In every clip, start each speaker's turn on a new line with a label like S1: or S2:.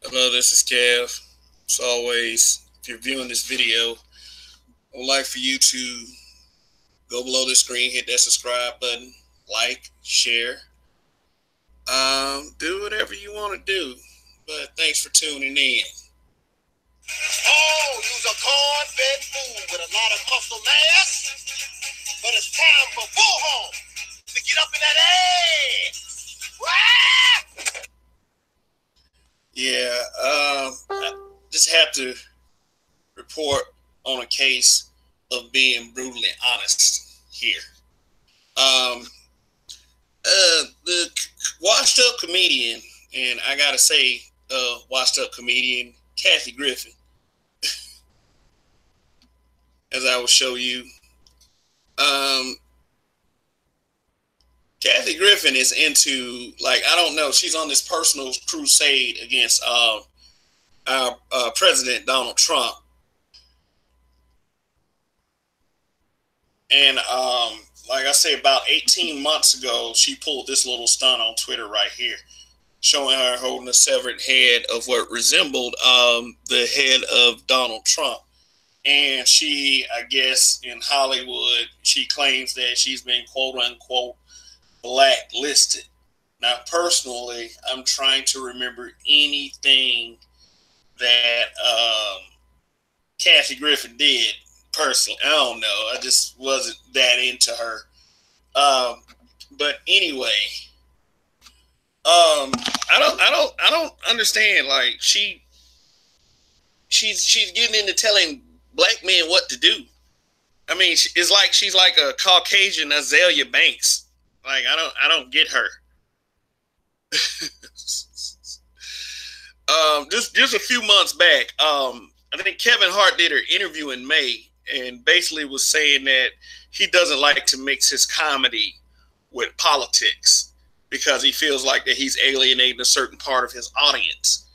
S1: Hello, this is Kev. As always, if you're viewing this video, I would like for you to go below the screen, hit that subscribe button, like, share, do whatever you want to do. But thanks for tuning in.
S2: Oh, you's a corn-fed fool with a lot of muscle mass, but it's time for bullhorn to get up in that ass. Wah!
S1: Yeah, I just have to report on a case of being brutally honest here. The washed-up comedian, and I gotta say, washed-up comedian Kathy Griffin, as I will show you. Kathy Griffin is into, like, I don't know, she's on this personal crusade against our President Donald Trump. And like I say, about 18 months ago, she pulled this little stunt on Twitter right here, showing her holding a severed head of what resembled the head of Donald Trump. And she, I guess, in Hollywood, she claims that she's been quote unquote blacklisted. Now, personally, I'm trying to remember anything that Kathy Griffin did. Personally, I don't know. I just wasn't that into her. But anyway, I don't understand. Like she's getting into telling black men what to do. I mean, it's like she's like a Caucasian Azalea Banks. Like I don't get her. Just a few months back, I think Kevin Hart did an interview in May and basically was saying that he doesn't like to mix his comedy with politics because he feels like that he's alienating a certain part of his audience.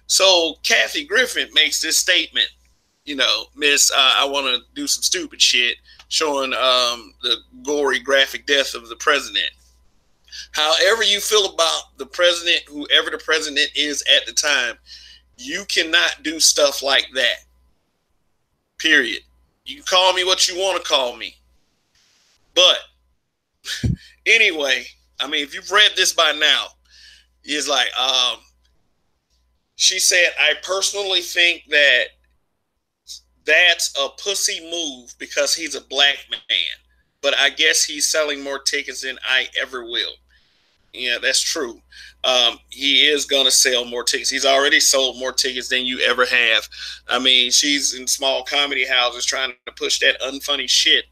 S1: So Kathy Griffin makes this statement, you know, Miss, I want to do some stupid shit, showing the gory graphic death of the president. However you feel about the president, whoever the president is at the time, you cannot do stuff like that. Period. You can call me what you want to call me. But anyway, I mean, if you've read this by now, it's like, she said, I personally think that that's a pussy move because he's a black man. But I guess he's selling more tickets than I ever will. Yeah, that's true. He is going to sell more tickets. He's already sold more tickets than you ever have. I mean, she's in small comedy houses trying to push that unfunny shit,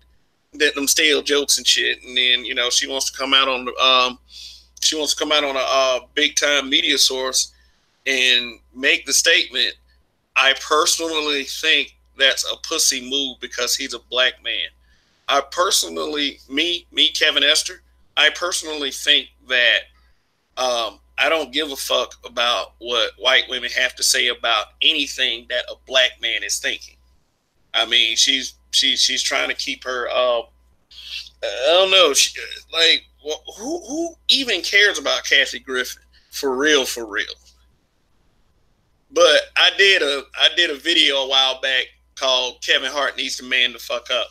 S1: that them stale jokes and shit. And then, you know, she wants to come out on a big time media source and make the statement, I personally think that's a pussy move because he's a black man. I personally, me, Kevin Esther, I personally think that I don't give a fuck about what white women have to say about anything that a black man is thinking. I mean, she's trying to keep her. I don't know. Who even cares about Kathy Griffin for real? But I did a video a while back called "Kevin Hart Needs to Man the Fuck Up,"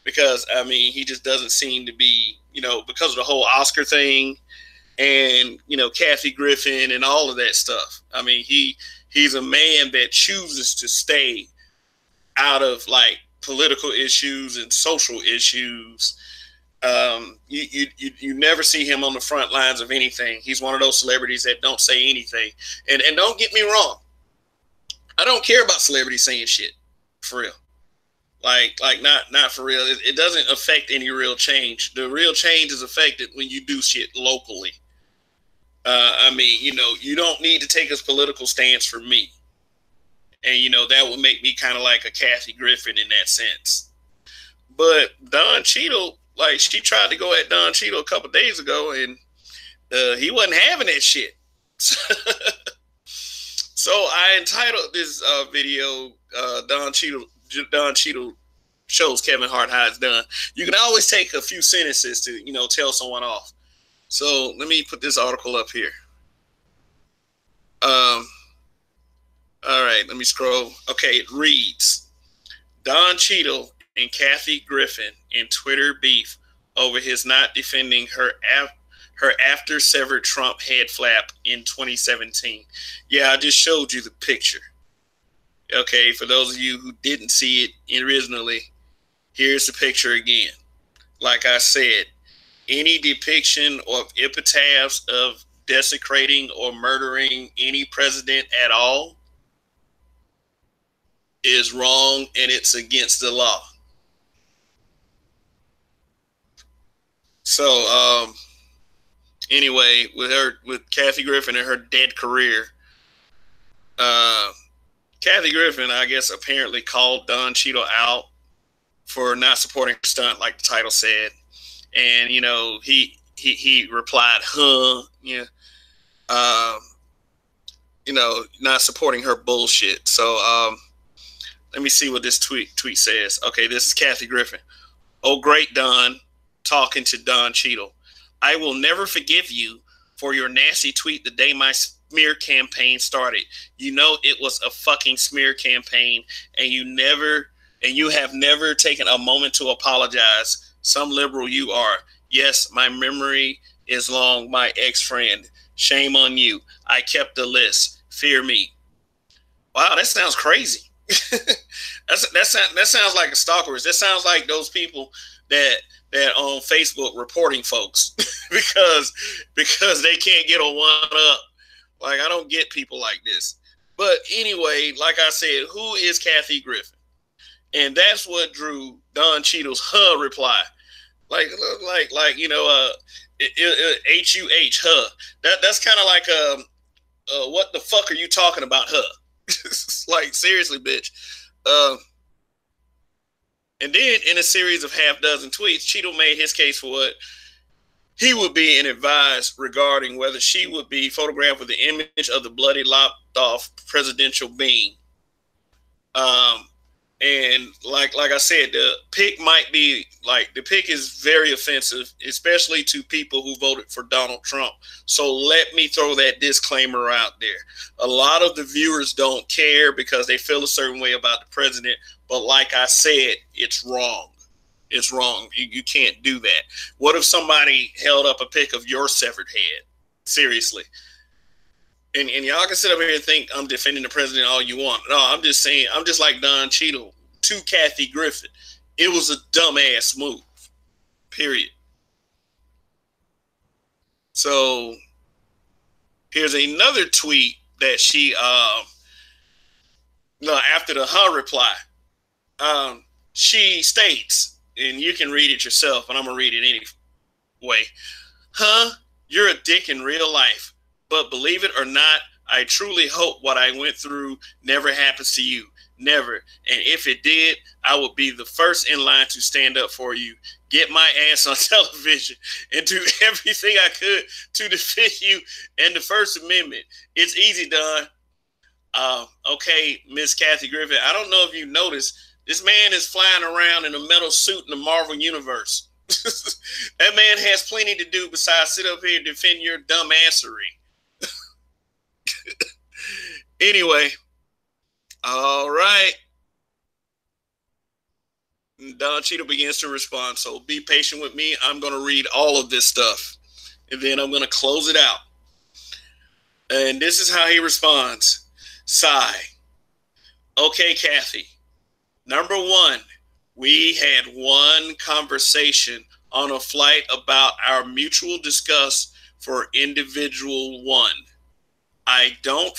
S1: because I mean he just doesn't seem to be, you know, because of the whole Oscar thing. And, you know, Kathy Griffin and all of that stuff. I mean, he's a man that chooses to stay out of, like, political issues and social issues. You never see him on the front lines of anything. He's one of those celebrities that don't say anything. And don't get me wrong. I don't care about celebrities saying shit. For real. Like not for real. It doesn't affect any real change. The real change is affected when you do shit locally. I mean, you know, you don't need to take a political stance for me. And, you know, that would make me kind of like a Kathy Griffin in that sense. But Don Cheadle, like, she tried to go at Don Cheadle a couple days ago, and he wasn't having that shit. So I entitled this video, Don Cheadle shows Kevin Hart how it's done. You can always take a few sentences to, you know, tell someone off. So let me put this article up here. All right, let me scroll. Okay, it reads, Don Cheadle and Kathy Griffin in Twitter beef over his not defending her after severed Trump head flap in 2017. Yeah, I just showed you the picture. Okay, for those of you who didn't see it originally, here's the picture again. Like I said, any depiction of epitaphs of desecrating or murdering any president at all is wrong and it's against the law. So, anyway, with Kathy Griffin and her dead career, Kathy Griffin, I guess, apparently called Don Cheadle out for not supporting her stunt, like the title said, and he replied, "Huh," not supporting her bullshit. So, let me see what this tweet says. Okay, this is Kathy Griffin. Oh, great, Don, talking to Don Cheadle. I will never forgive you for your nasty tweet the day my smear campaign started. You know it was a fucking smear campaign, and you have never taken a moment to apologize. Some liberal you are. Yes, my memory is long, my ex-friend. Shame on you. I kept the list. Fear me. Wow, that sounds crazy. that sounds like a stalker. That sounds like those people that on Facebook reporting folks because they can't get a one up. Like, I don't get people like this. But anyway, like I said, who is Kathy Griffin? And that's what drew Don Cheadle's reply. H-U-H, That's kind of like what the fuck are you talking about, Like, seriously, bitch. And then in a series of half dozen tweets, Cheadle made his case for what he would be advised regarding whether she would be photographed with the image of the bloody lopped off presidential being. And like I said, the pic is very offensive, especially to people who voted for Donald Trump. So let me throw that disclaimer out there. A lot of the viewers don't care because they feel a certain way about the president. But like I said, it's wrong. It's wrong. You can't do that. What if somebody held up a pic of your severed head? Seriously. And y'all can sit up here and think I'm defending the president all you want. No, I'm just saying, I'm just like Don Cheadle to Kathy Griffin. It was a dumbass move. Period. So here's another tweet that she after the reply. She states, and you can read it yourself, and I'm gonna read it anyway. You're a dick in real life. But believe it or not, I truly hope what I went through never happens to you. Never. And if it did, I would be the first in line to stand up for you, get my ass on television, and do everything I could to defend you and the First Amendment. It's easy, Don. Okay, Miss Kathy Griffin, I don't know if you noticed, this man is flying around in a metal suit in the Marvel Universe. That man has plenty to do besides sit up here and defend your dumb assery. Anyway, all right. Don Cheadle begins to respond. So be patient with me. I'm going to read all of this stuff, and then I'm going to close it out. And this is how he responds. Sigh. Okay, Kathy. Number one, we had one conversation on a flight about our mutual disgust for individual one. I don't,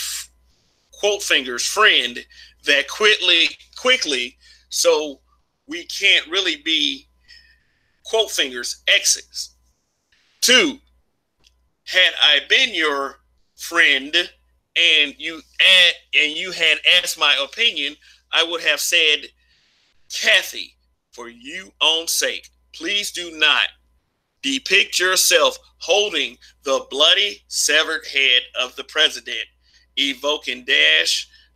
S1: quote fingers, friend that quickly, so we can't really be, quote fingers, exes. Two, had I been your friend and you had asked my opinion, I would have said, Kathy, for your own sake, please do not depict yourself holding the bloody severed head of the president, evoking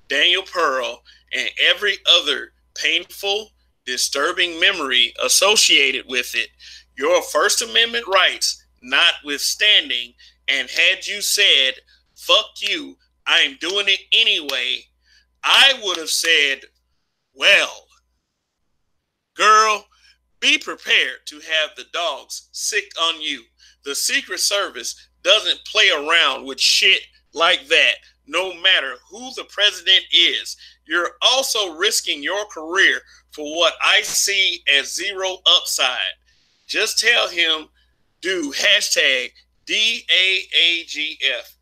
S1: Daniel Pearl, and every other painful, disturbing memory associated with it. Your First Amendment rights notwithstanding, and had you said, fuck you, I am doing it anyway, I would have said, well, girl, be prepared to have the dogs sick on you. The Secret Service doesn't play around with shit like that, no matter who the president is. You're also risking your career for what I see as zero upside. Just tell him, do hashtag DAAGF,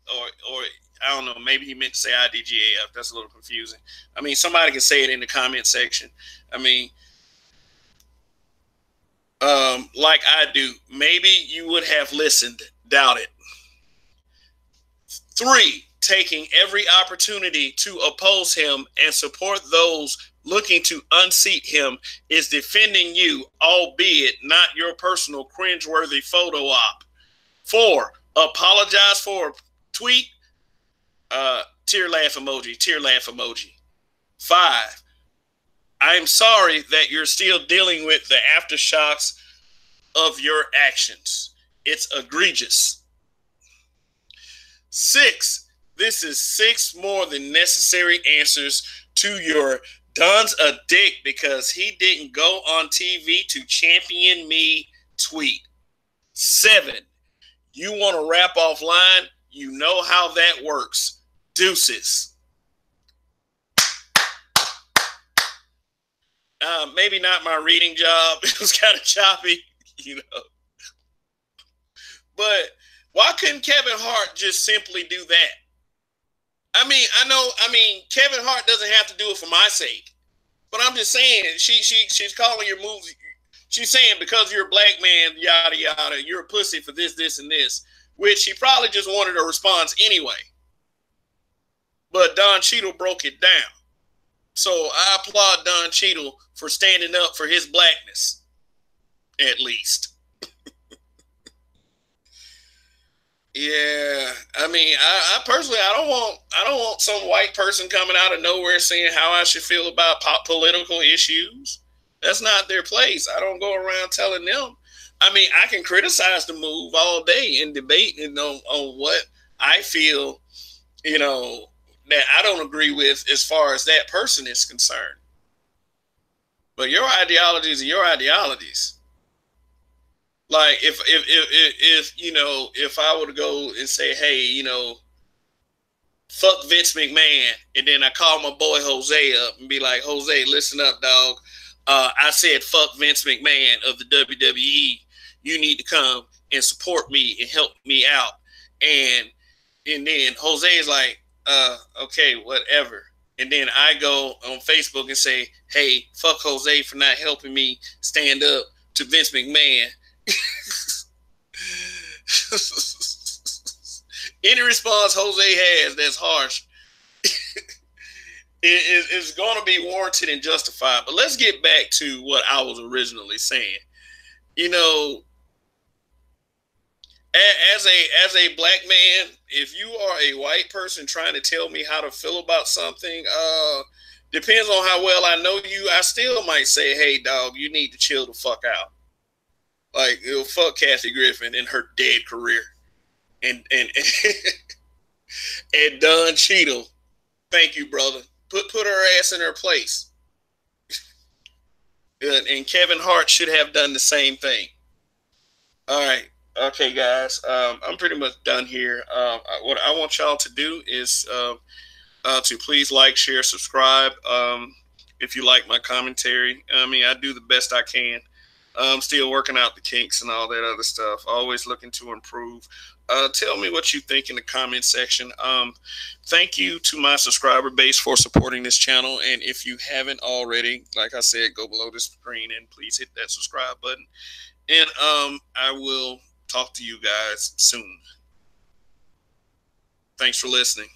S1: or I don't know, maybe he meant to say IDGAF. That's a little confusing. I mean, somebody can say it in the comment section. I mean, like I do, maybe you would have listened. Doubt it. 3, taking every opportunity to oppose him and support those looking to unseat him is defending you, albeit not your personal cringeworthy photo op. 4, apologize for a tweet. Tear laugh emoji, tear laugh emoji. 5, I'm sorry that you're still dealing with the aftershocks of your actions. It's egregious. 6, this is 6 more than necessary answers to your Don's a dick because he didn't go on TV to champion me tweet. 7, you want to rap offline? You know how that works. Deuces. Maybe not my reading job. It was kind of choppy, you know. But why couldn't Kevin Hart just simply do that? I mean, Kevin Hart doesn't have to do it for my sake. But I'm just saying, she's calling your moves. She's saying because you're a black man, yada, yada, you're a pussy for this, this, and this, which she probably just wanted a response anyway. But Don Cheadle broke it down. So I applaud Don Cheadle for standing up for his blackness, at least. Yeah, I mean, I personally, I don't want some white person coming out of nowhere saying how I should feel about political issues. That's not their place. I don't go around telling them. I mean, I can criticize the move all day and debate on what I feel, you know, that I don't agree with as far as that person is concerned. But your ideologies are your ideologies. Like if you know, if I were to go and say, hey, you know, fuck Vince McMahon, and then I call my boy Jose up and be like, Jose, listen up, dog. I said fuck Vince McMahon of the WWE. You need to come and support me and help me out. And then Jose is like, okay, whatever. And then I go on Facebook and say, hey, fuck Jose for not helping me stand up to Vince McMahon. Any response Jose has that's harsh is going to be warranted and justified. But let's get back to what I was originally saying. You know, as a black man, if you are a white person trying to tell me how to feel about something, depends on how well I know you, I still might say, hey, dog, you need to chill the fuck out. Like, fuck Kathy Griffin and her dead career. And and Don Cheadle, thank you, brother. Put her ass in her place. And Kevin Hart should have done the same thing. All right. Okay, guys. I'm pretty much done here. What I want y'all to do is to please like, share, subscribe. If you like my commentary. I mean, I do the best I can. I'm still working out the kinks and all that other stuff. Always looking to improve. Tell me what you think in the comment section. Thank you to my subscriber base for supporting this channel. And if you haven't already, like I said, go below the screen and please hit that subscribe button. And I will talk to you guys soon. Thanks for listening.